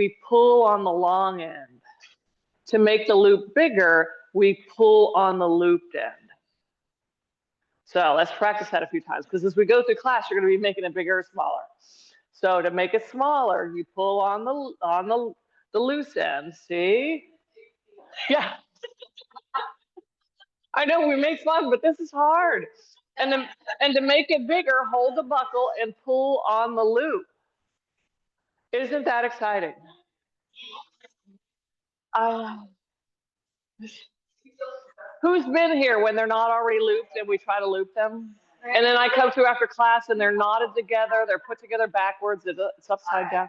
we pull on the long end. To make the loop bigger, we pull on the looped end. So let's practice that a few times, because as we go through class, you're going to be making it bigger or smaller. So to make it smaller, you pull on the loose end. See? Yeah. I know we make fun, but this is hard. And to make it bigger, hold the buckle and pull on the loop. Isn't that exciting? Who's been here when they're not already looped and we try to loop them? And then I come through after class and they're knotted together, they're put together backwards, it's upside down.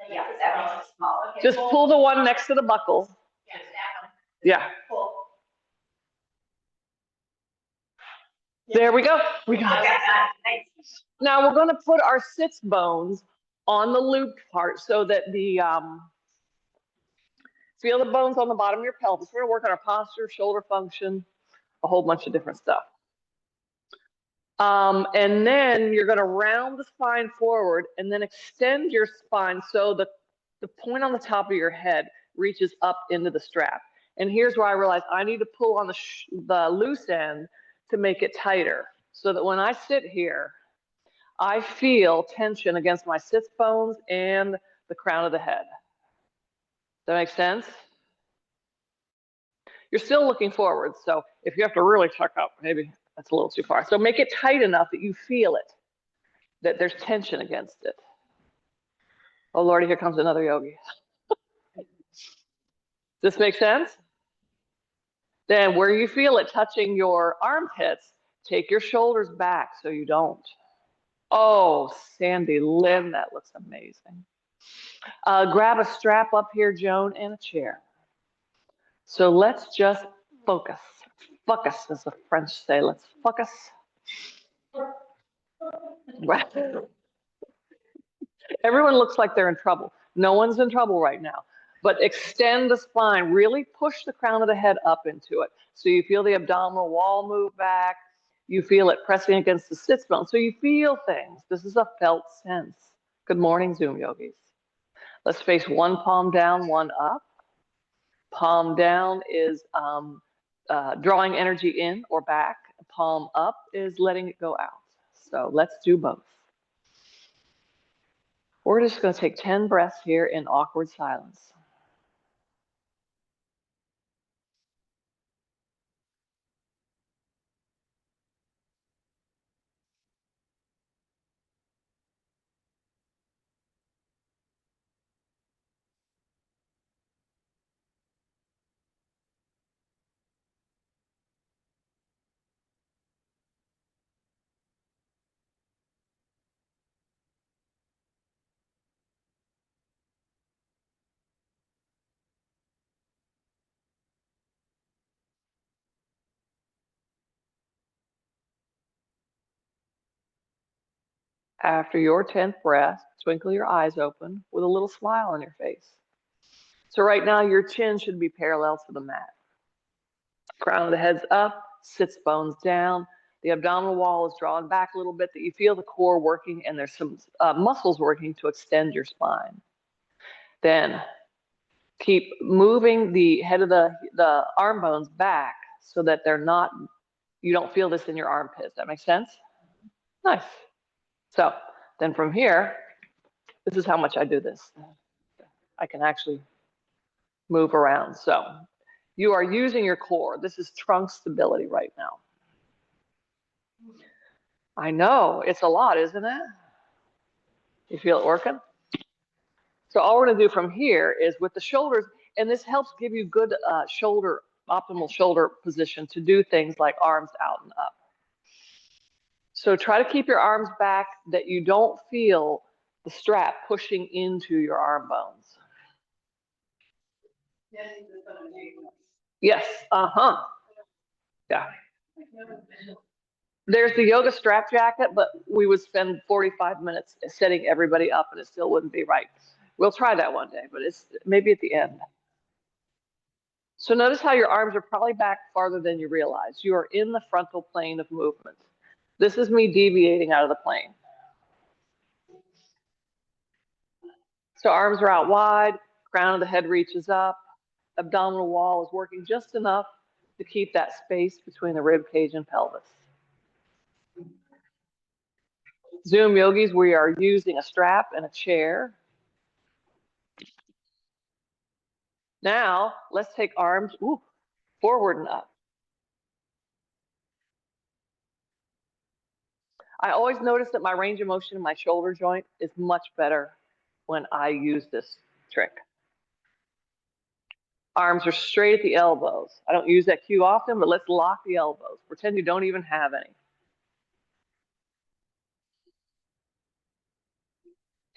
Yeah, that makes it small. Just pull the one next to the buckle. Yeah. There we go. We got it. Now we're going to put our sits bones on the looped part so that the feel the bones on the bottom of your pelvis. We're going to work on our posture, shoulder function, a whole bunch of different stuff. And then you're going to round the spine forward and then extend your spine so the point on the top of your head reaches up into the strap. And here's where I realized I need to pull on the loose end to make it tighter so that when I sit here, I feel tension against my sits bones and the crown of the head. Does that make sense? You're still looking forward, so if you have to really tuck up, maybe that's a little too far. So make it tight enough that you feel it, that there's tension against it. Oh, Lordy, here comes another yogi. Does this make sense? Then where you feel it touching your armpits, take your shoulders back so you don't. Oh, Sandy Lynn, that looks amazing. Grab a strap up here, Joan, and a chair. So let's just focus. Focus, as the French say. Let's focus. Everyone looks like they're in trouble. No one's in trouble right now. But extend the spine. Really push the crown of the head up into it. So you feel the abdominal wall move back. You feel it pressing against the sits bone. So you feel things. This is a felt sense. Good morning, Zoom yogis. Let's face one palm down, one up. Palm down is drawing energy in or back. Palm up is letting it go out. So let's do both. We're just going to take 10 breaths here in awkward silence. After your 10th breath, twinkle your eyes open with a little smile on your face. So right now, your chin should be parallel to the mat. Crown of the head's up, sits bones down. The abdominal wall is drawn back a little bit, that you feel the core working, and there's some muscles working to extend your spine. Then keep moving the head of the arm bones back so that they're not, you don't feel this in your armpits. That makes sense? Nice. So then from here, this is how much I do this. I can actually move around. So you are using your core. This is trunk stability right now. I know, it's a lot, isn't it? You feel it working? So all we're gonna do from here is with the shoulders, and this helps give you good optimal shoulder position to do things like arms out and up. So try to keep your arms back that you don't feel the strap pushing into your arm bones. Yes, yeah. There's the yoga strap jacket, but we would spend 45 minutes setting everybody up and it still wouldn't be right. We'll try that one day, but it's maybe at the end. So notice how your arms are probably back farther than you realize. You are in the frontal plane of movement. This is me deviating out of the plane. So arms are out wide, crown of the head reaches up, abdominal wall is working just enough to keep that space between the rib cage and pelvis. Zoom yogis, we are using a strap and a chair. Now, let's take arms forward and up. I always notice that my range of motion in my shoulder joint is much better when I use this trick. Arms are straight at the elbows. I don't use that cue often, but let's lock the elbows. Pretend you don't even have any.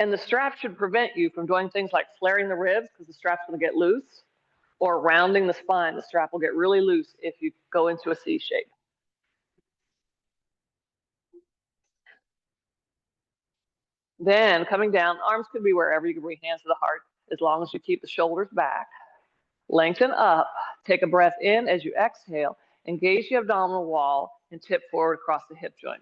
And the strap should prevent you from doing things like flaring the ribs because the strap's going to get loose, or rounding the spine. The strap will get really loose if you go into a C shape. Then coming down, arms could be wherever. You can bring hands to the heart as long as you keep the shoulders back. Lengthen up. Take a breath in as you exhale. Engage the abdominal wall and tip forward across the hip joint.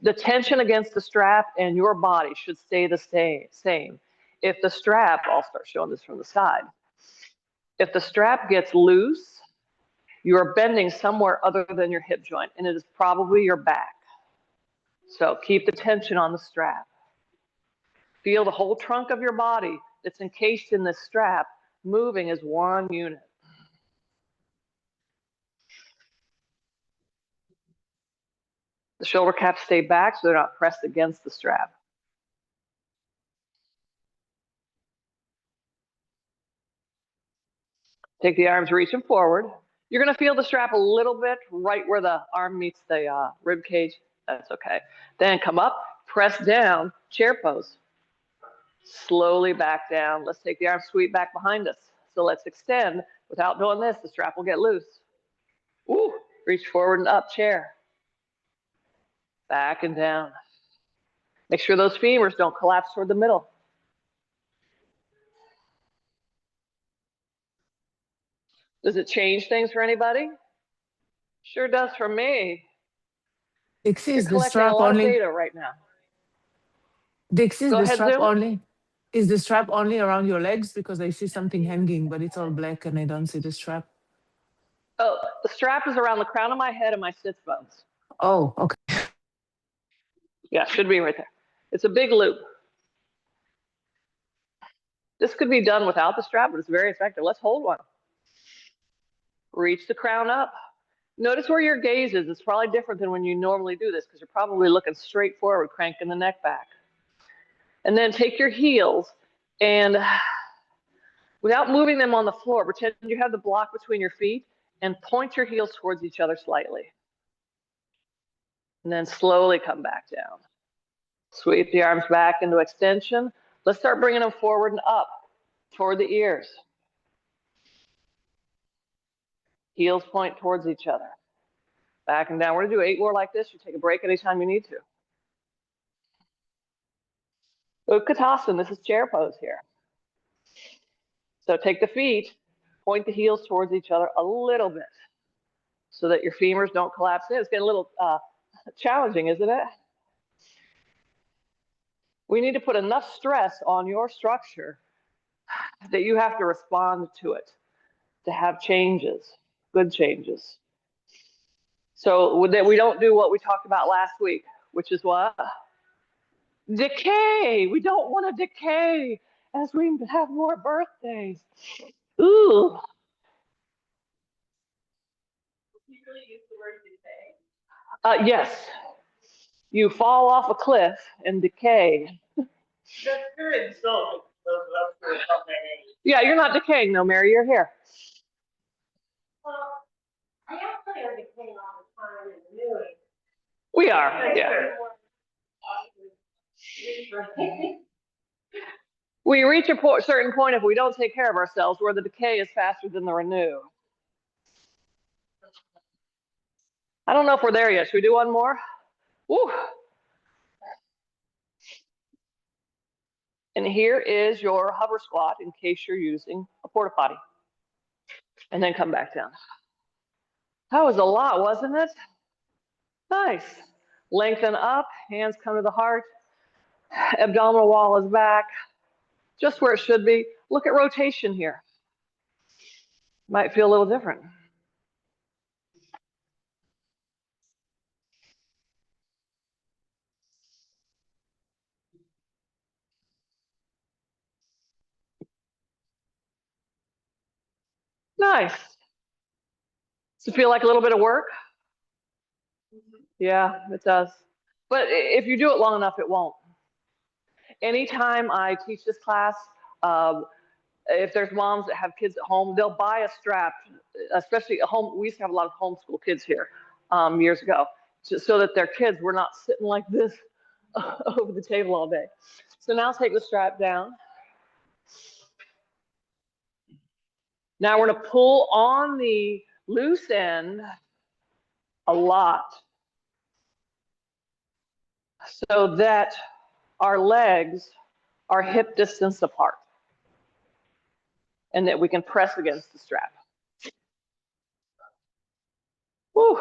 The tension against the strap and your body should stay the same. If the strap, I'll start showing this from the side. If the strap gets loose, you are bending somewhere other than your hip joint, and it is probably your back. So keep the tension on the strap. Feel the whole trunk of your body that's encased in this strap moving as one unit. The shoulder caps stay back so they're not pressed against the strap. Take the arms, reach them forward. You're going to feel the strap a little bit right where the arm meets the rib cage. That's okay. Then come up, press down, chair pose. Slowly back down. Let's take the arms sweep back behind us. So let's extend. Without doing this, the strap will get loose. Ooh, reach forward and up, chair. Back and down. Make sure those femurs don't collapse toward the middle. Does it change things for anybody? Sure does for me. Dixie, You're is the collecting a strap lot of only? data right now. Dixie, is Go the ahead, strap Zoom. only? Is the strap only around your legs? Because I see something hanging, but it's all black and I don't see the strap. Oh, the strap is around the crown of my head and my sits bones. Oh, okay. Yeah, should be right there. It's a big loop. This could be done without the strap, but it's very effective. Let's hold one. Reach the crown up. Notice where your gaze is. It's probably different than when you normally do this because you're probably looking straight forward, cranking the neck back. And then take your heels and without moving them on the floor, pretend you have the block between your feet and point your heels towards each other slightly. And then slowly come back down. Sweep the arms back into extension. Let's start bringing them forward and up toward the ears. Heels point towards each other. Back and down. We're going to do 8 more like this. You take a break anytime you need to. Utkatasana, this is chair pose here. So take the feet, point the heels towards each other a little bit so that your femurs don't collapse in. It's getting a little challenging, isn't it? We need to put enough stress on your structure that you have to respond to it, to have changes, good changes. So that we don't do what we talked about last week, which is what? Decay. We don't want to decay as we have more birthdays. Ooh. You really use the word decay? Yes. You fall off a cliff and decay. That's very insulting. Yeah, you're not decaying though, Mary. You're here. Well, I actually are decaying all the time and renewing. We are, yeah. We reach a certain point if we don't take care of ourselves where the decay is faster than the renew. I don't know if we're there yet. Should we do one more? Woo. And here is your hover squat in case you're using a porta potty. And then come back down. That was a lot, wasn't it? Nice. Lengthen up, hands come to the heart. Abdominal wall is back, just where it should be. Look at rotation here. Might feel a little different. Nice. Does it feel like a little bit of work? Yeah, it does. But if you do it long enough, it won't. Anytime I teach this class, if there's moms that have kids at home, they'll buy a strap, especially at home. We used to have a lot of homeschool kids here years ago, so that their kids were not sitting like this over the table all day. So now take the strap down. Now we're going to pull on the loose end a lot so that our legs are hip distance apart and that we can press against the strap. Woo.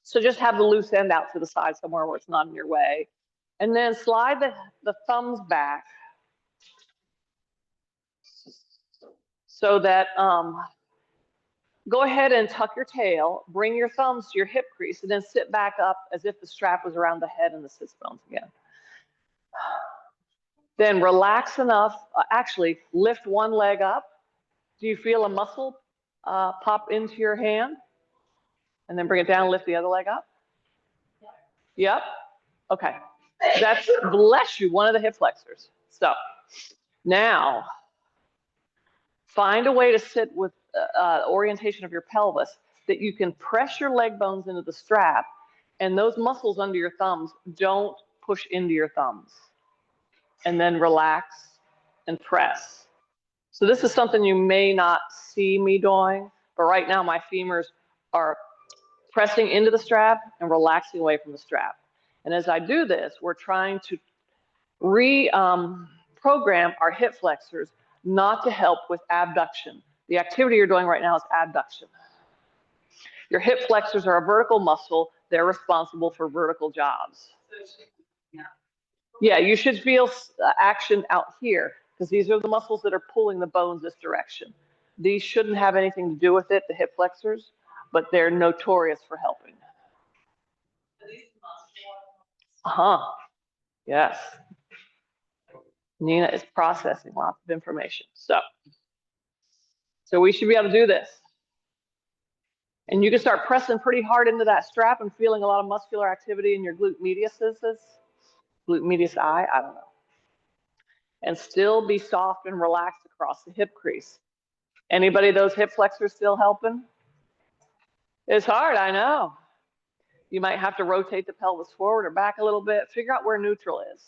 So just have the loose end out to the side somewhere where it's not in your way. And then slide the thumbs back so that, go ahead and tuck your tail, bring your thumbs to your hip crease, and then sit back up as if the strap was around the head and the sits bones again. Then relax enough, actually lift one leg up. Do you feel a muscle pop into your hand? And then bring it down, lift the other leg up. Yep. Okay. That's, bless you, one of the hip flexors. So now find a way to sit with orientation of your pelvis that you can press your leg bones into the strap and those muscles under your thumbs don't push into your thumbs. And then relax and press. So this is something you may not see me doing, but right now my femurs are pressing into the strap and relaxing away from the strap. And as I do this, we're trying to reprogram our hip flexors not to help with abduction. The activity you're doing right now is abduction. Your hip flexors are a vertical muscle. They're responsible for vertical jobs. Yeah, you should feel action out here because these are the muscles that are pulling the bones this direction. These shouldn't have anything to do with it, the hip flexors, but they're notorious for helping. Yes. Nina is processing lots of information. So we should be able to do this. And you can start pressing pretty hard into that strap and feeling a lot of muscular activity in your glute mediuses, glute medius I don't know. And still be soft and relaxed across the hip crease. Anybody those hip flexors still helping? It's hard, I know. You might have to rotate the pelvis forward or back a little bit. Figure out where neutral is.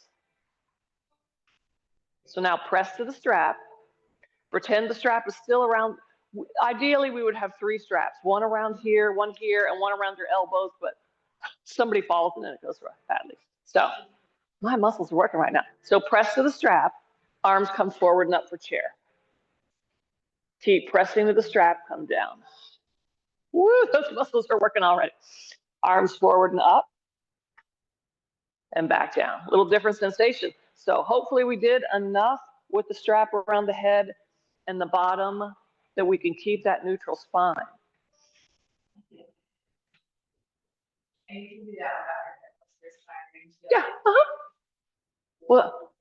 So now press to the strap. Pretend the strap is still around. Ideally, we would have 3 straps, one around here, one here, and one around your elbows, but somebody falls and then it goes badly. So my muscles are working right now. So press to the strap, arms come forward and up for chair. Keep pressing to the strap, come down. Woo, those muscles are working already. Arms forward and up and back down. A little different sensation. So hopefully we did enough with the strap around the head and the bottom that we can keep that neutral spine. And you can do that without your Yeah. Well.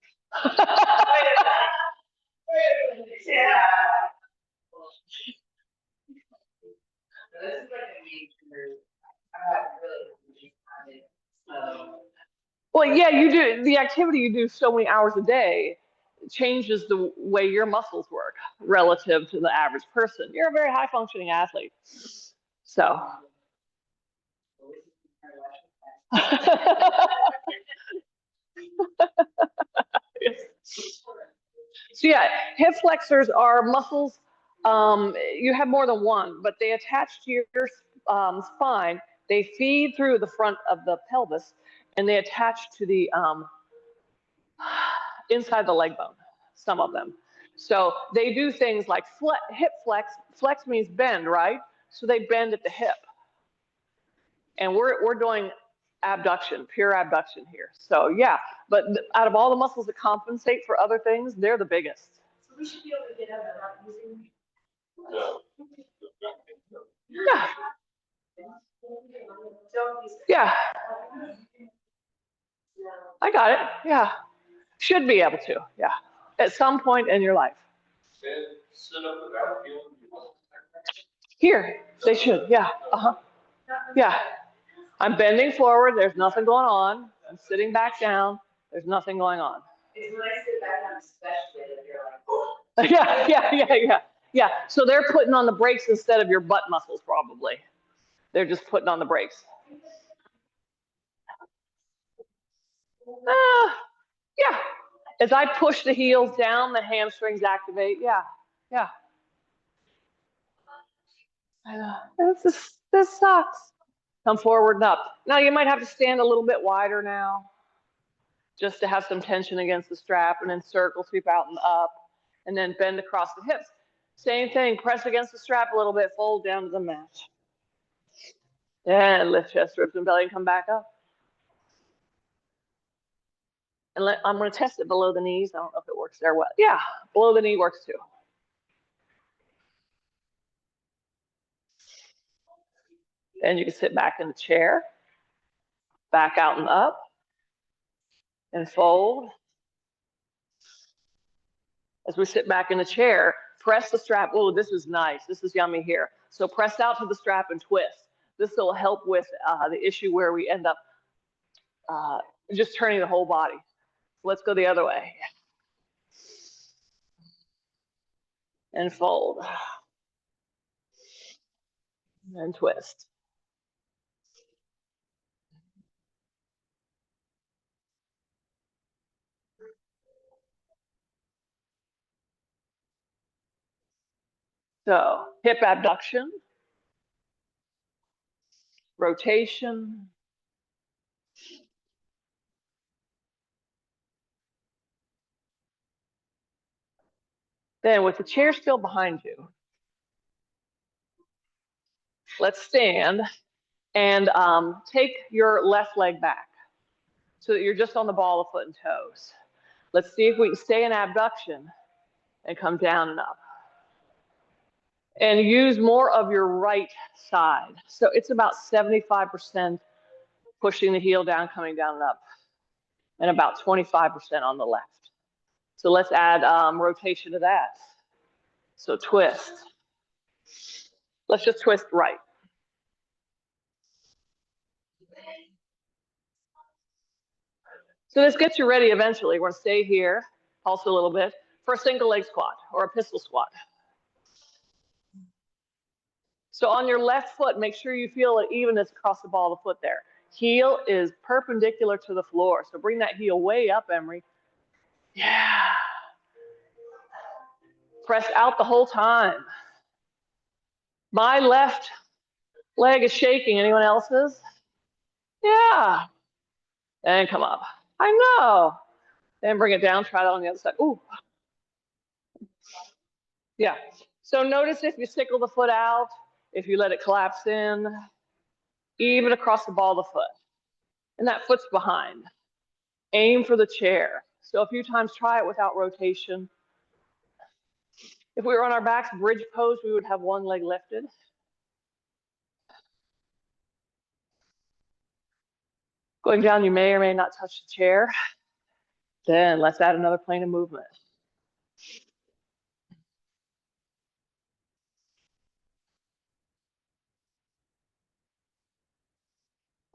Yeah. This is like a major, Well, yeah, you do. The activity you do so many hours a day changes the way your muscles work relative to the average person. You're a very high functioning athlete. So. So yeah, hip flexors are muscles. You have more than one, but they attach to your spine. They feed through the front of the pelvis, and they attach to the inside the leg bone, some of them. So they do things like hip flex. Flex means bend, right? So they bend at the hip. And we're doing abduction, pure abduction here. So yeah, but out of all the muscles that compensate for other things, they're the biggest. So we should be able to get up and not using. Yeah, Don't use. yeah, No. I got it. Yeah, should be able to. Yeah, at some point in your life. Sit up without feeling. Here, they should. Yeah. Yeah. I'm bending forward. There's nothing going on. I'm sitting back down. There's nothing going on. It's when I sit back down, especially if you're like. Yeah. So they're putting on the brakes instead of your butt muscles, probably. They're just putting on the brakes. Yeah. As I push the heels down, the hamstrings activate. Yeah. This sucks. Come forward and up. Now you might have to stand a little bit wider now, just to have some tension against the strap, and then circle, sweep out and up, and then bend across the hips. Same thing, press against the strap a little bit, fold down to the mat. And lift chest, ribs, and belly, and come back up. And I'm going to test it below the knees. I don't know if it works there well. Yeah, below the knee works too. Then you can sit back in the chair, back out and up, and fold. As we sit back in the chair, press the strap. Oh, this is nice. This is yummy here. So press out to the strap and twist. This will help with the issue where we end up just turning the whole body. So let's go the other way. And fold. And twist. So hip abduction, rotation, then with the chair still behind you, let's stand and take your left leg back so that you're just on the ball of foot and toes. Let's see if we can stay in abduction and come down and up. And use more of your right side. So it's about 75% pushing the heel down, coming down and up, and about 25% on the left. So let's add rotation to that. So twist. Let's just twist right. So this gets you ready eventually. We're going to stay here, pulse a little bit, for a single leg squat or a pistol squat. So on your left foot, make sure you feel an evenness across the ball of the foot there. Heel is perpendicular to the floor. So bring that heel way up, Emery. Yeah. Press out the whole time. My left leg is shaking. Anyone else's? Yeah. And come up. I know. Then bring it down. Try that on the other side. Ooh. Yeah. So notice if you sickle the foot out, if you let it collapse in, even across the ball of the foot. And that foot's behind. Aim for the chair. So a few times try it without rotation. If we were on our backs, bridge pose, we would have one leg lifted. Going down, you may or may not touch the chair. Then let's add another plane of movement.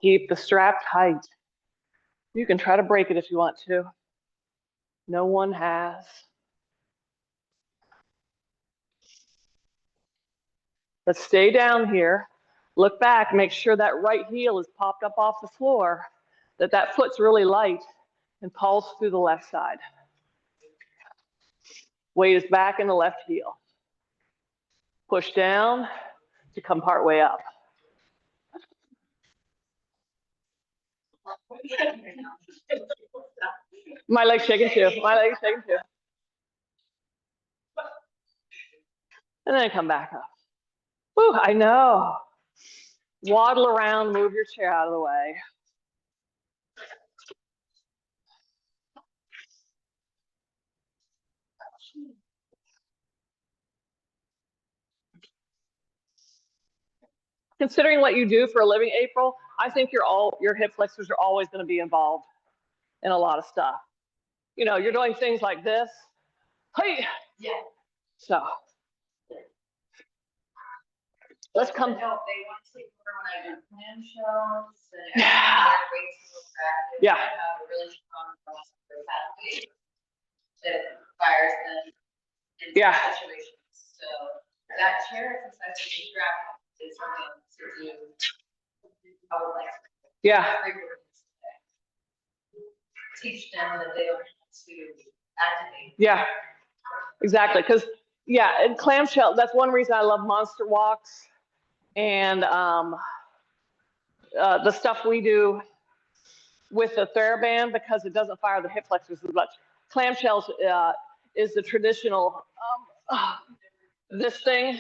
Keep the strap tight. You can try to break it if you want to. No one has. Let's stay down here. Look back, make sure that right heel is popped up off the floor, that foot's really light, and pulse through the left side. Weight is back in the left heel. Push down to come part way up. My leg's shaking too. My leg's shaking too. And then come back up. Woo, I know. Waddle around, move your chair out of the way. considering what you do for a living, April, I think your hip flexors are always going to be involved in a lot of stuff. You know, you're doing things like this. Hey, Yeah. so let's come. No, they want to take over when I do clamshells and Yeah. they're way too attractive. Yeah. I have a really strong muscular pathway that fires them in Yeah. situations. So that chair exercise to be strapped is something to do. I would like to Yeah. teach them that they don't have to activate. Yeah. Exactly. Because yeah, and clamshell. That's one reason I love monster walks and the stuff we do with the TheraBand because it doesn't fire the hip flexors as much. Clamshells is the traditional. This thing.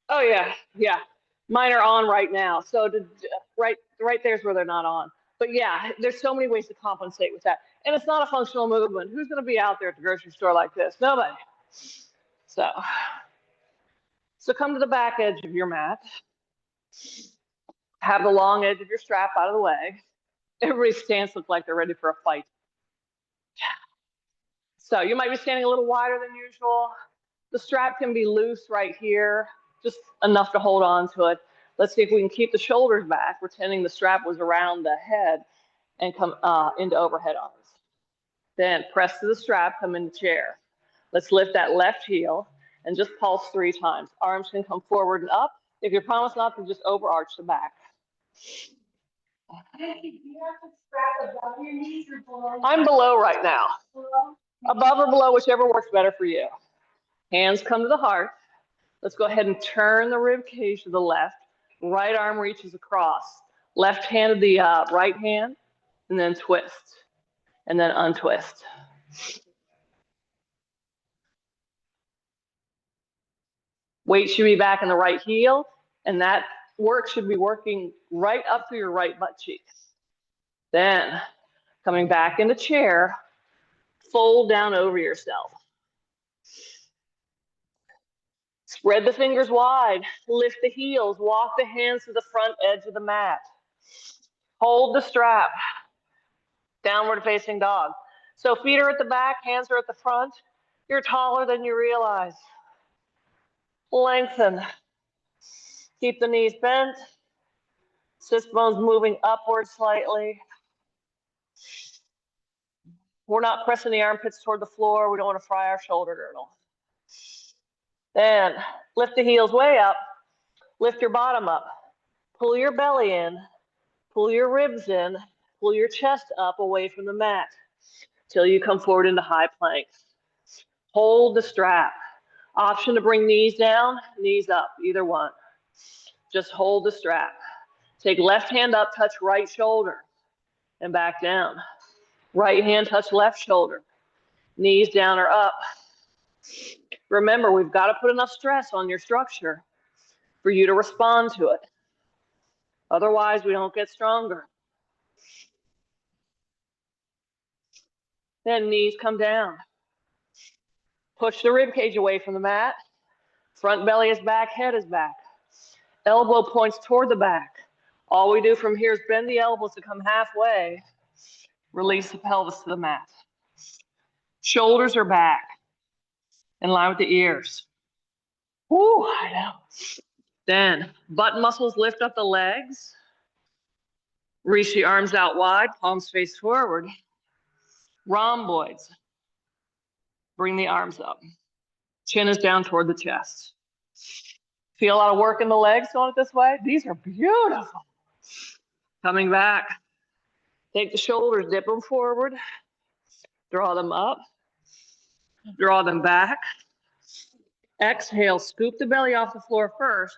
Oh yeah, yeah. Mine are on right now, so right there's where they're not on. But yeah, there's so many ways to compensate with that, and it's not a functional movement. Who's going to be out there at the grocery store like this? Nobody. So come to the back edge of your mat. Have the long edge of your strap out of the way. Everybody's stance looks like they're ready for a fight. So you might be standing a little wider than usual. The strap can be loose right here, just enough to hold on to it. Let's see if we can keep the shoulders back, pretending the strap was around the head and come into overhead arms. Then press to the strap, come into chair. Let's lift that left heel and just pulse 3 times. Arms can come forward and up. If you promise not to, just overarch the back. Nikki, do you have to strap above your knees or below? I'm below right now. Below? Above or below, whichever works better for you. Hands come to the heart. Let's go ahead and turn the rib cage to the left. Right arm reaches across. Left hand to the right hand, and then twist, and then untwist. Weight should be back in the right heel, and that work should be working right up through your right butt cheek. Then, coming back into chair, fold down over yourself. Spread the fingers wide, lift the heels, walk the hands to the front edge of the mat. Hold the strap, downward facing dog. So feet are at the back, hands are at the front. You're taller than you realize. Lengthen. Keep the knees bent. Sits bones moving upward slightly. We're not pressing the armpits toward the floor. We don't want to fry our shoulder girdle. Then lift the heels way up. Lift your bottom up. Pull your belly in. Pull your ribs in. Pull your chest up away from the mat till you come forward into high plank. Hold the strap. Option to bring knees down, knees up, either one. Just hold the strap. Take left hand up, touch right shoulder, and back down. Right hand touch left shoulder. Knees down or up. Remember, we've got to put enough stress on your structure for you to respond to it. Otherwise, we don't get stronger. Then knees come down. Push the rib cage away from the mat. Front belly is back, head is back. Elbow points toward the back. All we do from here is bend the elbows to come halfway. Release the pelvis to the mat. Shoulders are back, in line with the ears. Woo, I know. Then butt muscles lift up the legs. Reach the arms out wide, palms face forward. Rhomboids. Bring the arms up. Chin is down toward the chest. Feel a lot of work in the legs going it this way? These are beautiful. Coming back. Take the shoulders, dip them forward. Draw them up. Draw them back. Exhale, scoop the belly off the floor first.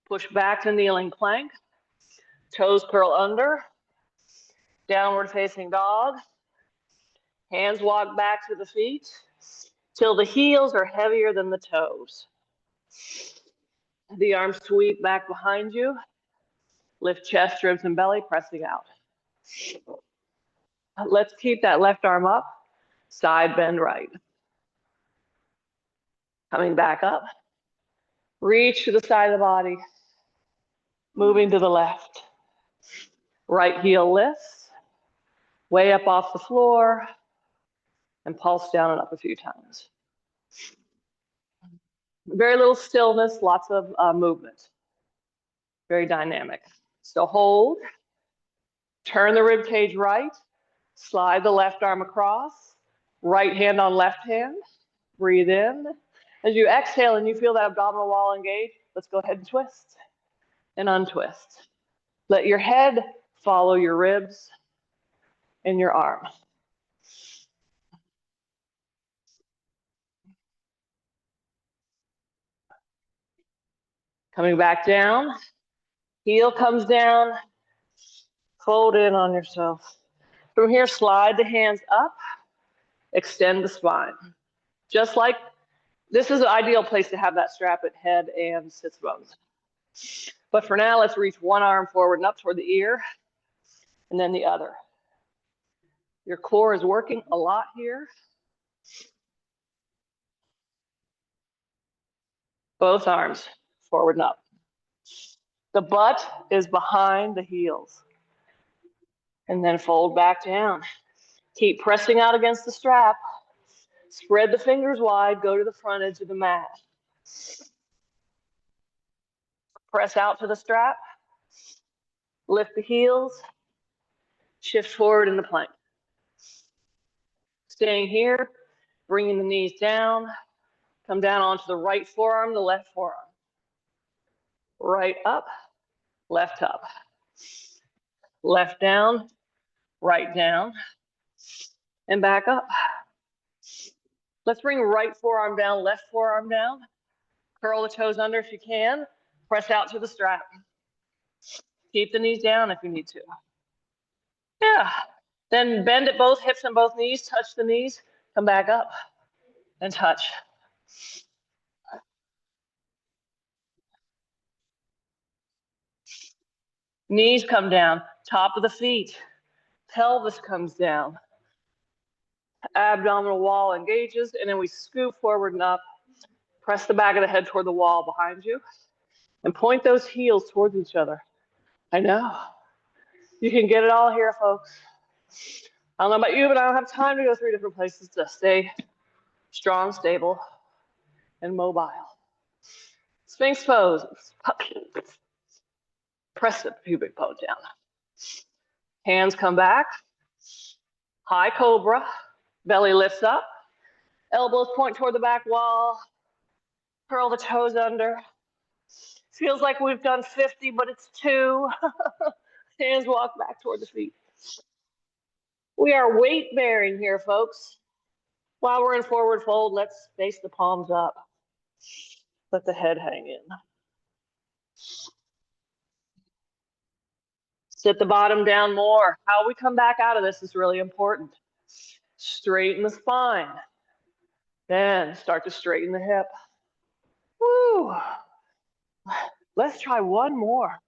Push back to kneeling plank. Toes curl under. Downward facing dog. Hands walk back to the feet till the heels are heavier than the toes. The arms sweep back behind you. Lift chest, ribs, and belly, pressing out. Let's keep that left arm up. Side bend right. Coming back up. Reach to the side of the body. Moving to the left. Right heel lifts, way up off the floor, and pulse down and up a few times. Very little stillness, lots of movement. Very dynamic. So hold, turn the rib cage right, slide the left arm across, right hand on left hand, breathe in. As you exhale and you feel that abdominal wall engage, let's go ahead and twist and untwist. Let your head follow your ribs and your arm. Coming back down, heel comes down, fold in on yourself. From here, slide the hands up, extend the spine. Just like this is an ideal place to have that strap at head and sits bones. But for now, let's reach one arm forward and up toward the ear, and then the other. Your core is working a lot here. Both arms forward and up. The butt is behind the heels. And then fold back down. Keep pressing out against the strap. Spread the fingers wide, go to the front edge of the mat. Press out to the strap. Lift the heels. Shift forward into plank. Staying here, bringing the knees down. Come down onto the right forearm, the left forearm. Right up, left up. Left down, right down, and back up. Let's bring right forearm down, left forearm down. Curl the toes under if you can. Press out to the strap. Keep the knees down if you need to. Yeah. Then bend at both hips and both knees. Touch the knees. Come back up and touch. Knees come down. Top of the feet. Pelvis comes down. Abdominal wall engages. And then we scoop forward and up. Press the back of the head toward the wall behind you. And point those heels towards each other. I know. You can get it all here, folks. I don't know about you, but I don't have time to go 3 different places to stay strong, stable, and mobile. Sphinx pose. Press the pubic bone down. Hands come back. High cobra. Belly lifts up. Elbows point toward the back wall. Curl the toes under. Feels like we've done 50, but it's 2. Hands walk back toward the feet. We are weight bearing here, folks. While we're in forward fold, let's face the palms up. Let the head hang in. Sit the bottom down more. How we come back out of this is really important. Straighten the spine. Then start to straighten the hip. Woo. Let's try one more.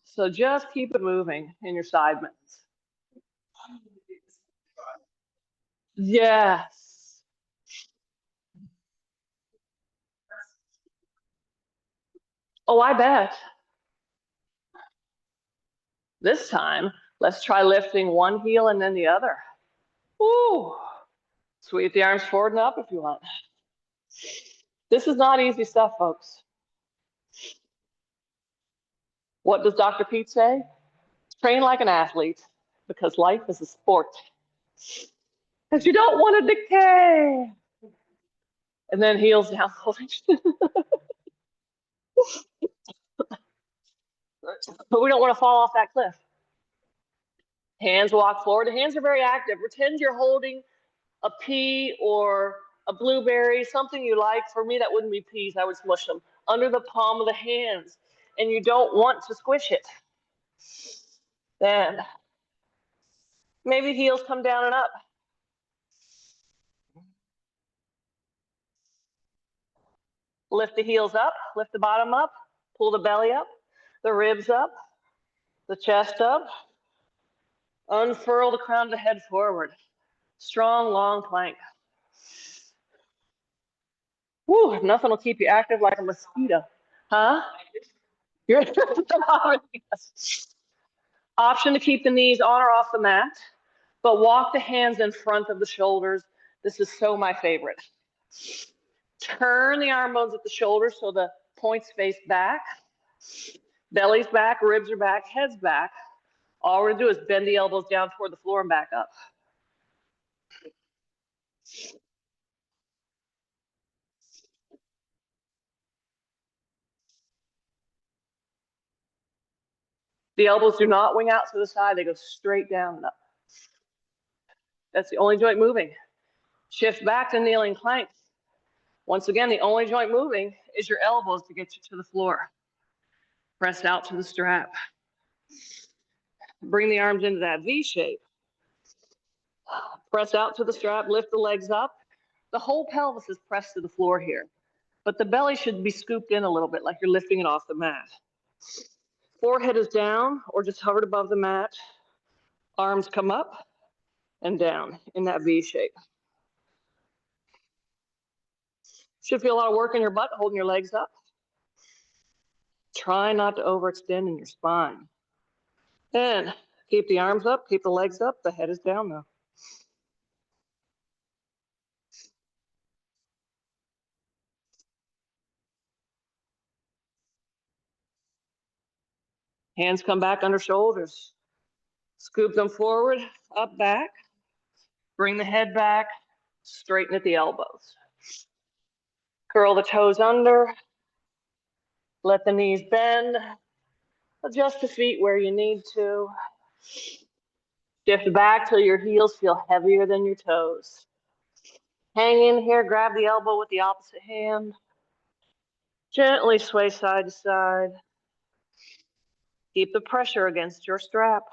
So just keep it moving in your side bends. Yes. Oh, I bet. This time, let's try lifting one heel and then the other. Woo. Sweep the arms forward and up if you want. This is not easy stuff, folks. What does Dr. Pete say? Train like an athlete because life is a sport. Because you don't want to decay. And then heels down. But we don't want to fall off that cliff. Hands walk forward. The hands are very active. Pretend you're holding a pea or a blueberry, something you like. For me, that wouldn't be peas. I would smush them under the palm of the hands. And you don't want to squish it. Then maybe heels come down and up. Lift the heels up, lift the bottom up, pull the belly up, the ribs up, the chest up. Unfurl the crown of the head forward. Strong, long plank. Woo, nothing will keep you active like a mosquito. Huh? You're Option to keep the knees on or off the mat, but walk the hands in front of the shoulders. This is so my favorite. Turn the arm bones at the shoulders so the points face back. Belly's back, ribs are back, head's back. All we're gonna do is bend the elbows down toward the floor and back up. The elbows do not wing out to the side, they go straight down and up. That's the only joint moving. Shift back to kneeling plank. Once again, the only joint moving is your elbows to get you to the floor. Press out to the strap. Bring the arms into that V shape. Press out to the strap, lift the legs up. The whole pelvis is pressed to the floor here, but the belly should be scooped in a little bit like you're lifting it off the mat. Forehead is down or just hovered above the mat. Arms come up and down in that V shape. Should feel a lot of work in your butt, holding your legs up. Try not to overextend in your spine. And keep the arms up, keep the legs up. The head is down though. Hands come back under shoulders. Scoop them forward, up, back. Bring the head back, straighten at the elbows. Curl the toes under. Let the knees bend. Adjust the feet where you need to. Shift back till your heels feel heavier than your toes. Hang in here, grab the elbow with the opposite hand. Gently sway side to side. Keep the pressure against your strap.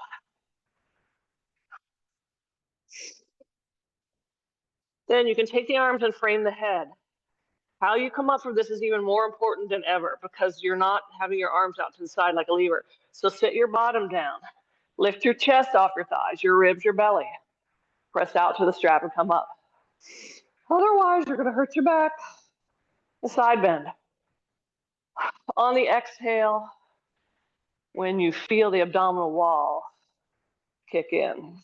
Then you can take the arms and frame the head. How you come up from this is even more important than ever because you're not having your arms out to the side like a lever. So sit your bottom down. Lift your chest off your thighs, your ribs, your belly. Press out to the strap and come up. Otherwise, you're going to hurt your back. The side bend. On the exhale, when you feel the abdominal wall kick in.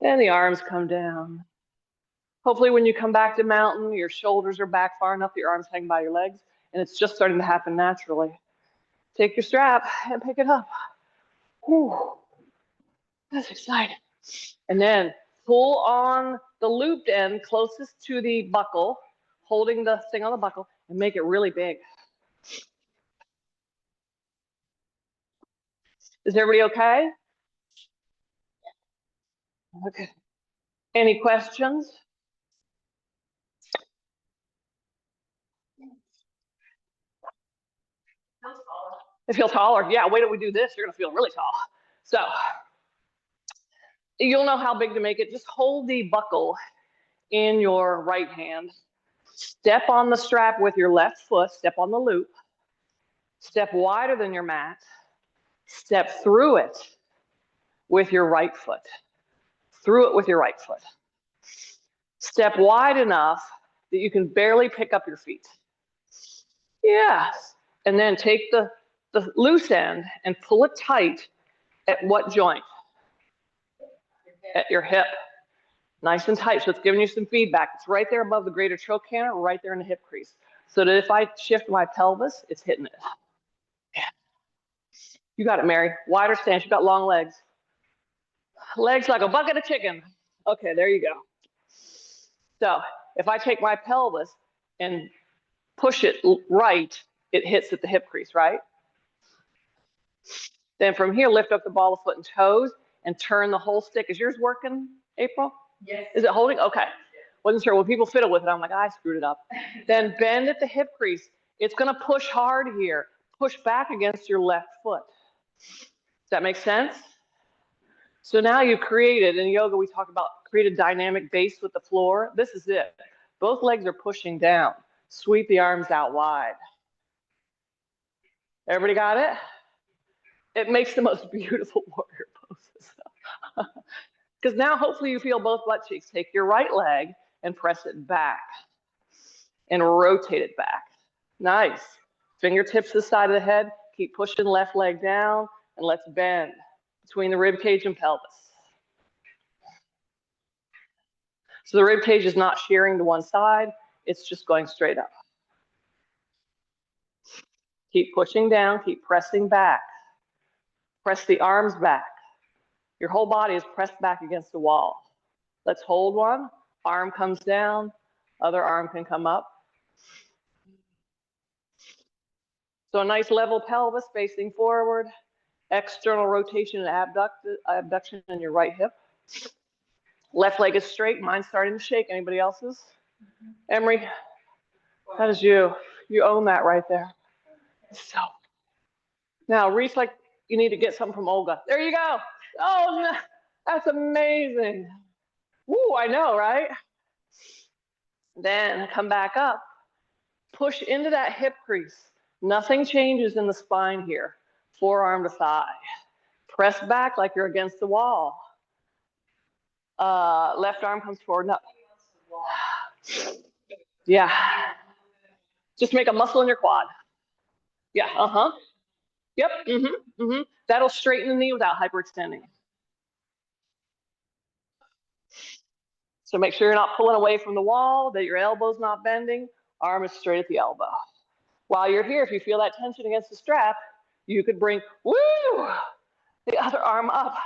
And the arms come down. Hopefully when you come back to mountain, your shoulders are back far enough that your arms hang by your legs, and it's just starting to happen naturally. Take your strap and pick it up. Whew. That's exciting. And then pull on the looped end closest to the buckle, holding the thing on the buckle, and make it really big. Is everybody okay? Okay. Any questions? It feels taller. Yeah, wait till we do this. You're going to feel really tall. So you'll know how big to make it. Just hold the buckle in your right hand. Step on the strap with your left foot. Step on the loop. Step wider than your mat. Step through it with your right foot. Through it with your right foot. Step wide enough that you can barely pick up your feet. Yes. And then take the loose end and pull it tight at what joint? At your hip. Nice and tight. So it's giving you some feedback. It's right there above the greater trochanter, right there in the hip crease. So that if I shift my pelvis, it's hitting it. Yeah. You got it, Mary. Wider stance. You got long legs. Legs like a bucket of chicken. Okay, there you go. So if I take my pelvis and push it right, it hits at the hip crease, right? Then from here, lift up the ball of foot and toes and turn the whole stick. Is yours working, April? Yes. Is it holding? Okay. Wasn't sure. When people fiddle with it, I'm like, I screwed it up. Then bend at the hip crease. It's going to push hard here. Push back against your left foot. Does that make sense? So now you've created, in yoga we talk about create a dynamic base with the floor. This is it. Both legs are pushing down. Sweep the arms out wide. Everybody got it? It makes the most beautiful warrior poses. Because now hopefully you feel both butt cheeks. Take your right leg and press it back and rotate it back. Nice. Fingertips to the side of the head. Keep pushing left leg down, and let's bend between the rib cage and pelvis. So the rib cage is not shearing to one side, it's just going straight up. Keep pushing down, keep pressing back. Press the arms back. Your whole body is pressed back against the wall. Let's hold one. Arm comes down, other arm can come up. So a nice level pelvis facing forward, external rotation and abduction in your right hip. Left leg is straight, mine's starting to shake. Anybody else's? Emery, that is you. You own that right there. So now reach like you need to get something from Olga. There you go. Oh, no, that's amazing. Woo, I know, right? Then come back up. Push into that hip crease. Nothing changes in the spine here. Forearm to thigh. Press back like you're against the wall. Left arm comes forward. No. Yeah. Just make a muscle in your quad. Yeah, Yep, That'll straighten the knee without hyperextending. So make sure you're not pulling away from the wall, that your elbow's not bending. Arm is straight at the elbow. While you're here, if you feel that tension against the strap, you could bring, woo, the other arm up.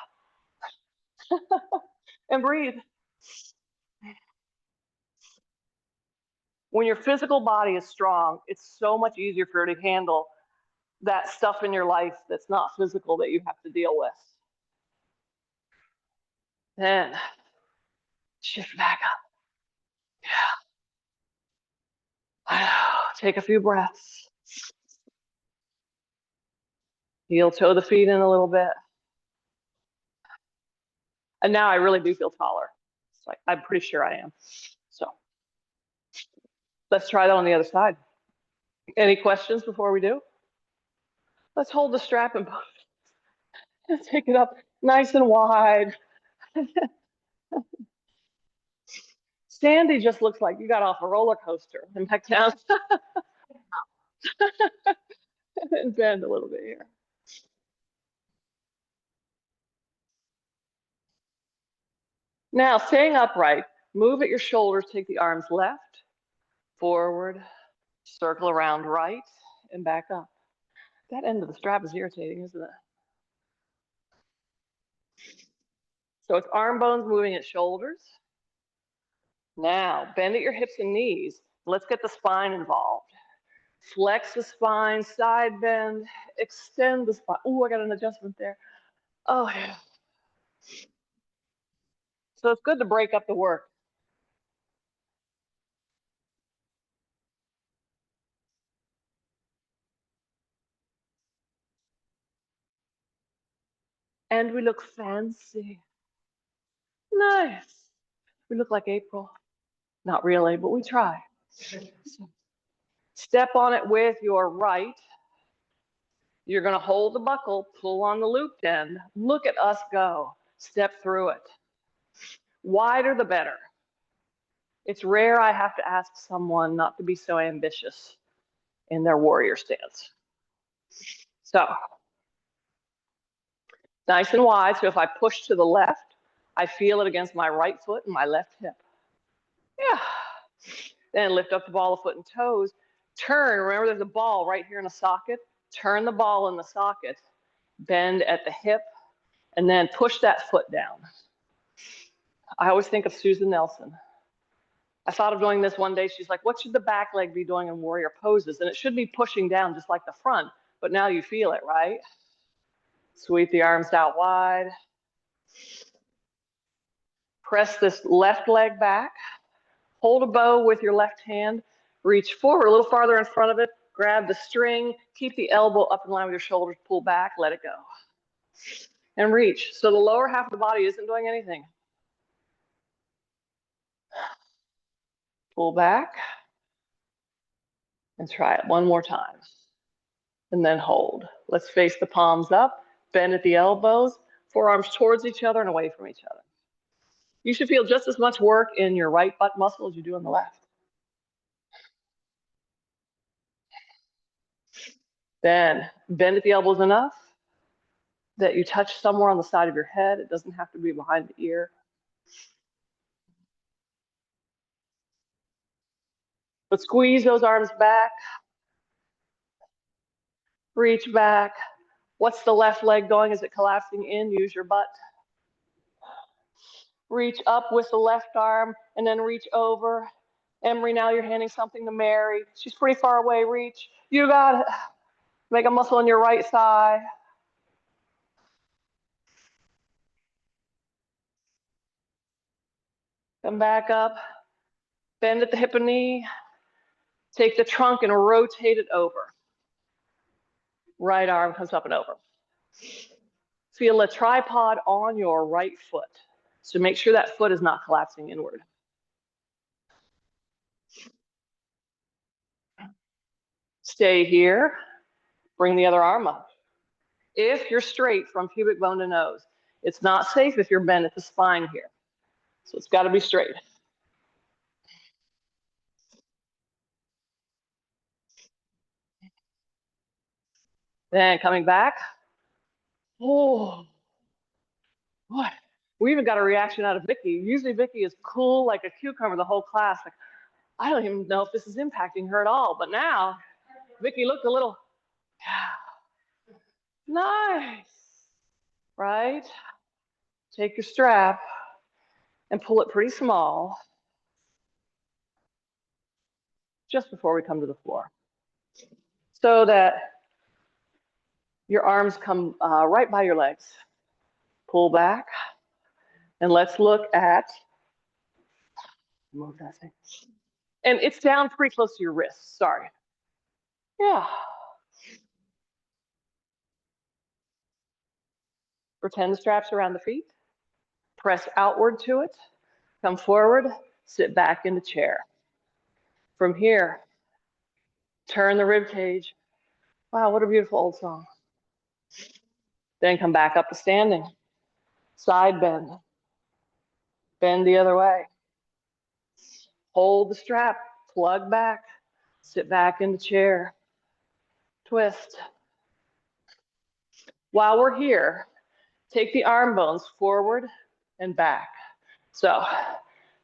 And breathe. When your physical body is strong, it's so much easier for you to handle that stuff in your life that's not physical that you have to deal with. Then shift back up. Yeah. Take a few breaths. Heel toe the feet in a little bit. And now I really do feel taller. It's like, I'm pretty sure I am. So let's try that on the other side. Any questions before we do? Let's hold the strap and take it up nice and wide. Sandy just looks like you got off a roller coaster and back down. And bend a little bit here. Now, staying upright, move at your shoulders, take the arms left, forward, circle around right, and back up. That end of the strap is irritating, isn't it? So it's arm bones moving at shoulders. Now, bend at your hips and knees. Let's get the spine involved. Flex the spine, side bend, extend the spine. Oh, I got an adjustment there. Oh, yeah. So it's good to break up the work. And we look fancy. Nice. We look like April. Not really, but we try. Step on it with your right. You're going to hold the buckle, pull on the looped end. Look at us go. Step through it. Wider the better. It's rare I have to ask someone not to be so ambitious in their warrior stance. So, nice and wide. So if I push to the left, I feel it against my right foot and my left hip. Yeah. Then lift up the ball of foot and toes. Turn. Remember, there's a ball right here in a socket. Turn the ball in the socket. Bend at the hip. And then push that foot down. I always think of Susan Nelson. I thought of doing this one day. She's like, what should the back leg be doing in warrior poses? And it should be pushing down just like the front. But now you feel it, right? Sweep the arms out wide. Press this left leg back. Hold a bow with your left hand. Reach forward a little farther in front of it. Grab the string. Keep the elbow up in line with your shoulders. Pull back. Let it go. And reach. So the lower half of the body isn't doing anything. Pull back. And try it one more time. And then hold. Let's face the palms up. Bend at the elbows. Forearms towards each other and away from each other. You should feel just as much work in your right butt muscle as you do in the left. Then bend at the elbows enough that you touch somewhere on the side of your head. It doesn't have to be behind the ear. But squeeze those arms back. Reach back. What's the left leg doing? Is it collapsing in? Use your butt. Reach up with the left arm and then reach over. Emery, now you're handing something to Mary. She's pretty far away. Reach. You got it. Make a muscle on your right side. Come back up. Bend at the hip and knee. Take the trunk and rotate it over. Right arm comes up and over. Feel a tripod on your right foot. So make sure that foot is not collapsing inward. Stay here. Bring the other arm up. If you're straight from pubic bone to nose, it's not safe if you're bent at the spine here. So it's got to be straight. Then coming back. Oh, boy. We even got a reaction out of Vicky. Usually Vicky is cool like a cucumber the whole class. Like, I don't even know if this is impacting her at all. But now, Vicky looked a little, nice, right? Take your strap and pull it pretty small just before we come to the floor. So that your arms come right by your legs. Pull back. And let's look at, move that thing. And it's down pretty close to your wrist, sorry. Yeah. Pretend the straps around the feet. Press outward to it. Come forward, sit back in the chair. From here, turn the rib cage. Wow, what a beautiful old song. Then come back up to standing. Side bend. Bend the other way. Hold the strap, plug back, sit back in the chair. Twist. While we're here, take the arm bones forward and back. So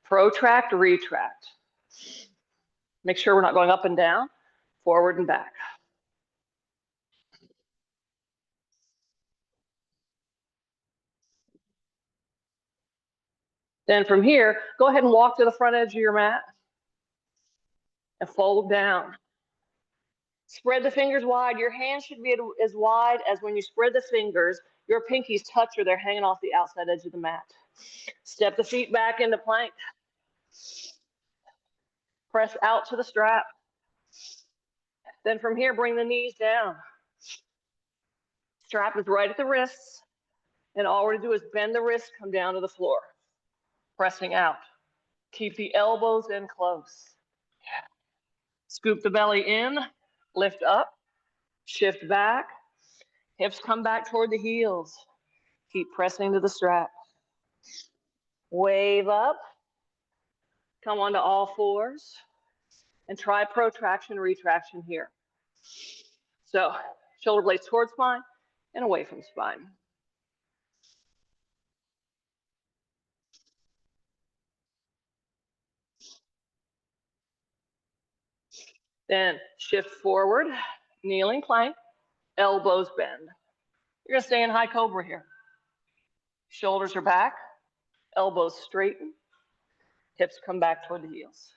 protract, retract. Make sure we're not going up and down, forward and back. Then from here, go ahead and walk to the front edge of your mat and fold down. Spread the fingers wide. Your hands should be as wide as when you spread the fingers, your pinkies touch or they're hanging off the outside edge of the mat. Step the feet back into plank. Press out to the strap. Then from here, bring the knees down. Strap is right at the wrists. And all we're gonna do is bend the wrist, come down to the floor. Pressing out. Keep the elbows in close. Scoop the belly in, lift up, shift back. Hips come back toward the heels. Keep pressing to the strap. Wave up. Come onto all fours. And try protraction, retraction here. So shoulder blades towards spine and away from spine. Then shift forward, kneeling plank, elbows bend. You're gonna stay in high cobra here. Shoulders are back, elbows straighten, hips come back toward the heels.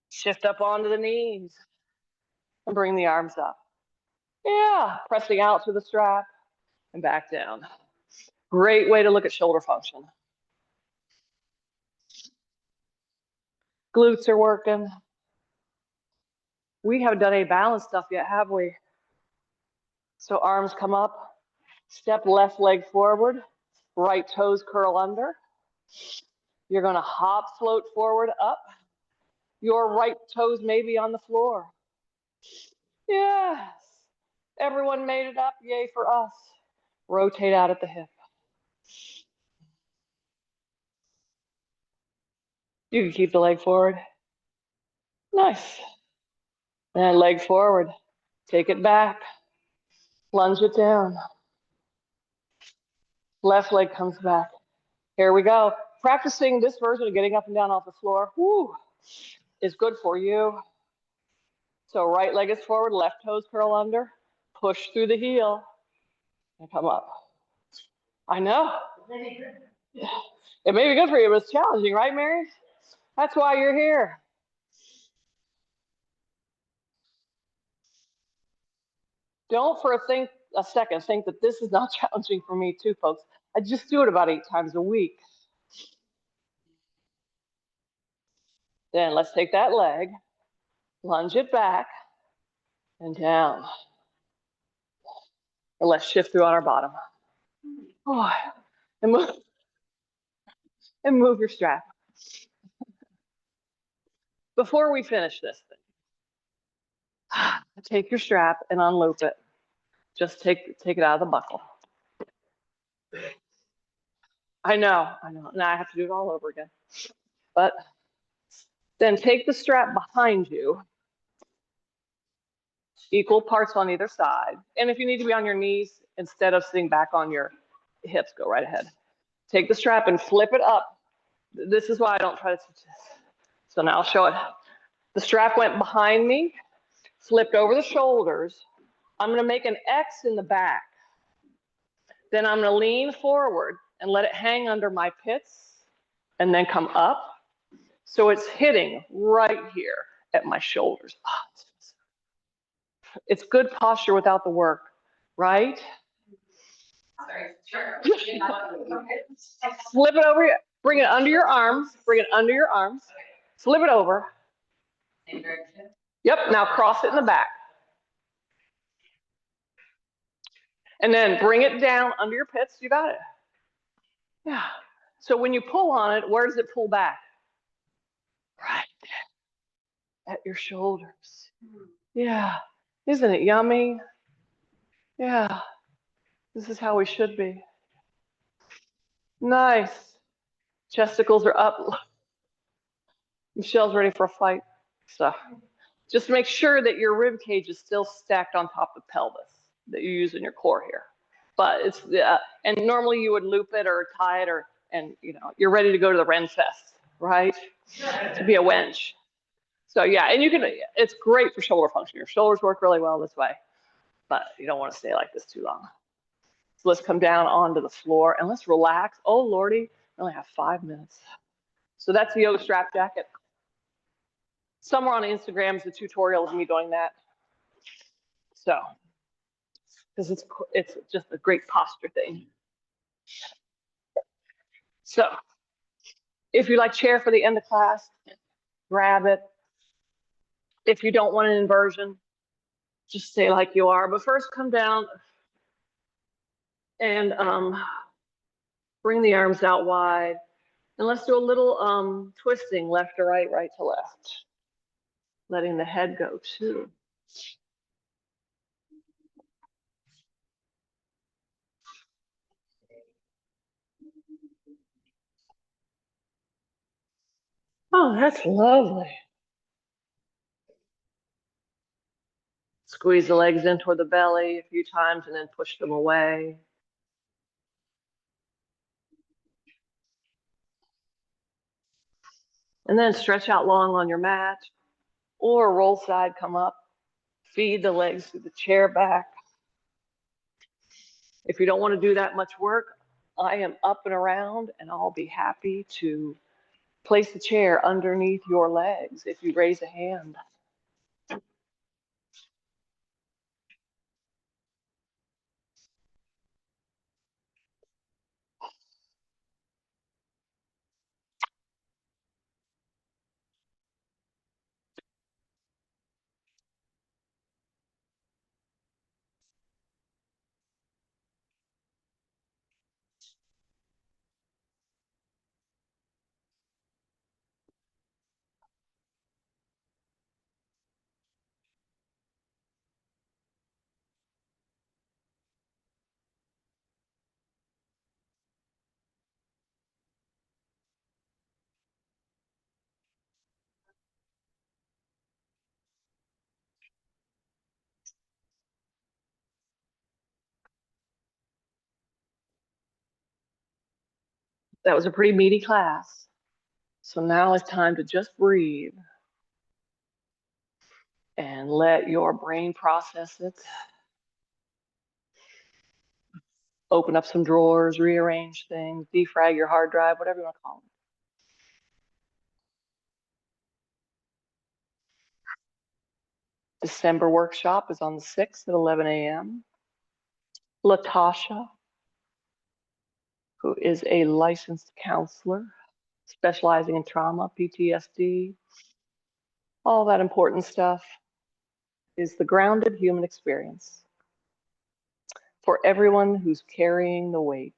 Shift up onto the knees and bring the arms up. Yeah, pressing out to the strap and back down. Great way to look at shoulder function. Glutes are working. We haven't done any balance stuff yet, have we? So arms come up, step left leg forward, right toes curl under. You're gonna hop, float forward, up. Your right toes may be on the floor. Yes, everyone made it up, yay for us. Rotate out at the hip. You can keep the leg forward. Nice. And leg forward. Take it back. Lunge it down. Left leg comes back. Here we go. Practicing this version of getting up and down off the floor, whoo, is good for you. So right leg is forward, left toes curl under, push through the heel, and come up. I know. It may be good for you, but it's challenging, right, Mary? That's why you're here. Don't for a second think that this is not challenging for me too, folks. I just do it about 8 times a week. Then let's take that leg, lunge it back and down. And let's shift through on our bottom. Oh, and move your strap. Before we finish this thing, take your strap and unloop it. Just take it out of the buckle. I know. Now I have to do it all over again. But then take the strap behind you, equal parts on either side. And if you need to be on your knees, instead of sitting back on your hips, go right ahead. Take the strap and flip it up. This is why I don't try to teach this. So now I'll show it. The strap went behind me, flipped over the shoulders. I'm going to make an X in the back. Then I'm going to lean forward and let it hang under my pits and then come up. So it's hitting right here at my shoulders. It's good posture without the work, right? Sorry, sure. Flip it over, bring it under your arms, flip it over. Same direction. Yep, now cross it in the back. And then bring it down under your pits, you got it. Yeah, so when you pull on it, where does it pull back? Right at your shoulders. Yeah, isn't it yummy? Yeah, this is how we should be. Nice. Chesticles are up. Michelle's ready for a fight. So just make sure that your rib cage is still stacked on top of the pelvis that you use in your core here. But it's, and normally you would loop it or tie it and you're ready to go to the Ren Fest, right? To be a wench. So yeah, and it's great for shoulder function. Your shoulders work really well this way, but you don't want to stay like this too long. So let's come down onto the floor and let's relax. Oh, Lordy, we only have 5 minutes. So that's the yoga strap jacket. Somewhere on Instagram is a tutorial of me doing that. So, because it's just a great posture thing. So, if you like chair for the end of class, grab it. If you don't want an inversion, just stay like you are. But first, come down and bring the arms out wide. And let's do a little twisting left to right, right to left. Letting the head go too. Oh, that's lovely. Squeeze the legs in toward the belly a few times and then push them away. And then stretch out long on your mat or roll side, come up, feed the legs through the chair back. If you don't want to do that much work, I am up and around and I'll be happy to place the chair underneath your legs if you raise a hand. That was a pretty meaty class. So now it's time to just breathe and let your brain process it. Open up some drawers, rearrange things, defrag your hard drive, whatever you want to call it. December workshop is on the 6th at 11 a.m. Latasha, who is a licensed counselor specializing in trauma, PTSD, all that important stuff, is the grounded human experience for everyone who's carrying the weight.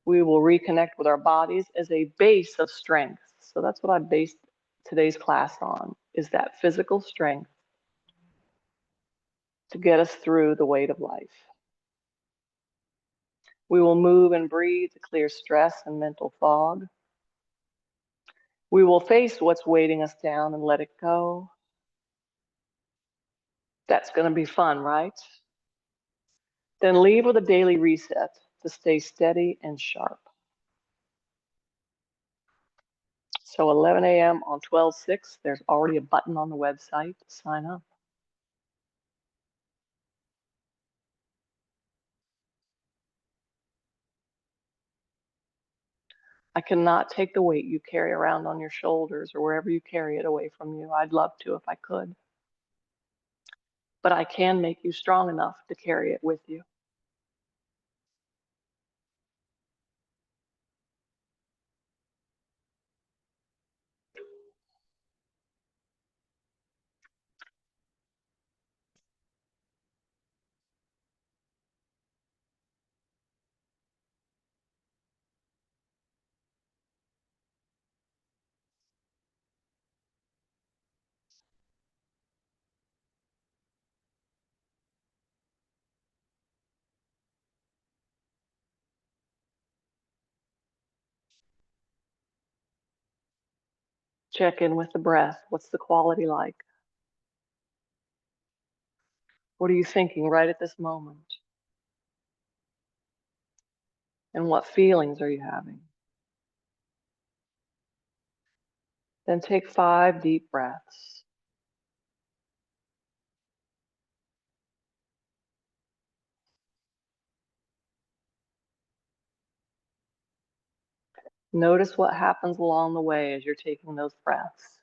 We will reconnect with our bodies as a base of strength. So that's what I based today's class on, is that physical strength to get us through the weight of life. We will move and breathe to clear stress and mental fog. We will face what's weighting us down and let it go. That's going to be fun, right? Then leave with a daily reset to stay steady and sharp. So 11 a.m. on 12/6, there's already a button on the website to sign up. I cannot take the weight you carry around on your shoulders or wherever you carry it away from you. I'd love to if I could. But I can make you strong enough to carry it with you. Check in with the breath. What's the quality like? What are you thinking right at this moment? And what feelings are you having? Then take 5 deep breaths. Notice what happens along the way as you're taking those breaths.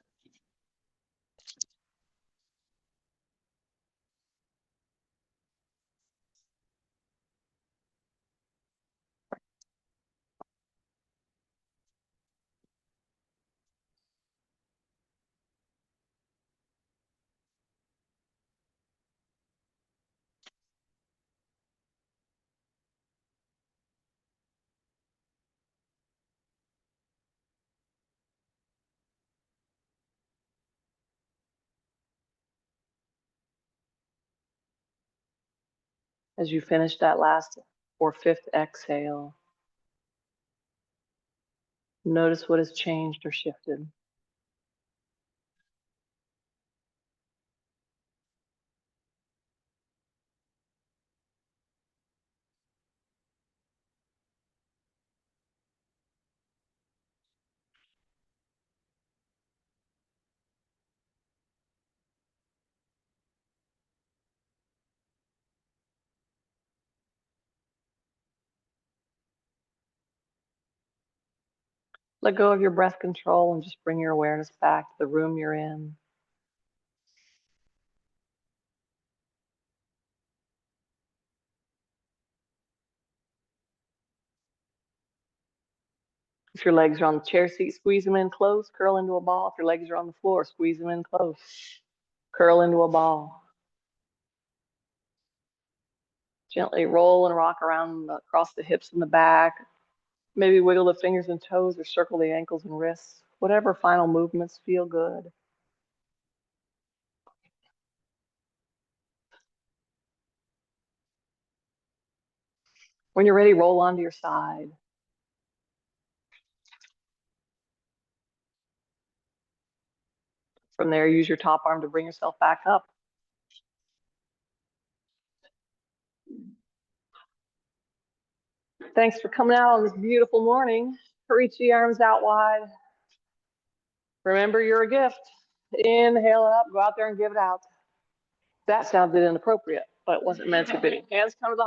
As you finish that last or 5th exhale, notice what has changed or shifted. Let go of your breath control and just bring your awareness back to the room you're in. If your legs are on the chair seat, squeeze them in close, curl into a ball. If your legs are on the floor, squeeze them in close, curl into a ball. Gently roll and rock around across the hips and the back. Maybe wiggle the fingers and toes or circle the ankles and wrists. Whatever final movements feel good. When you're ready, roll onto your side. From there, use your top arm to bring yourself back up. Thanks for coming out on this beautiful morning. Reach the arms out wide. Remember, you're a gift. Inhale it up, go out there and give it out. That sounded inappropriate, but it wasn't meant to be. Hands come to the heart.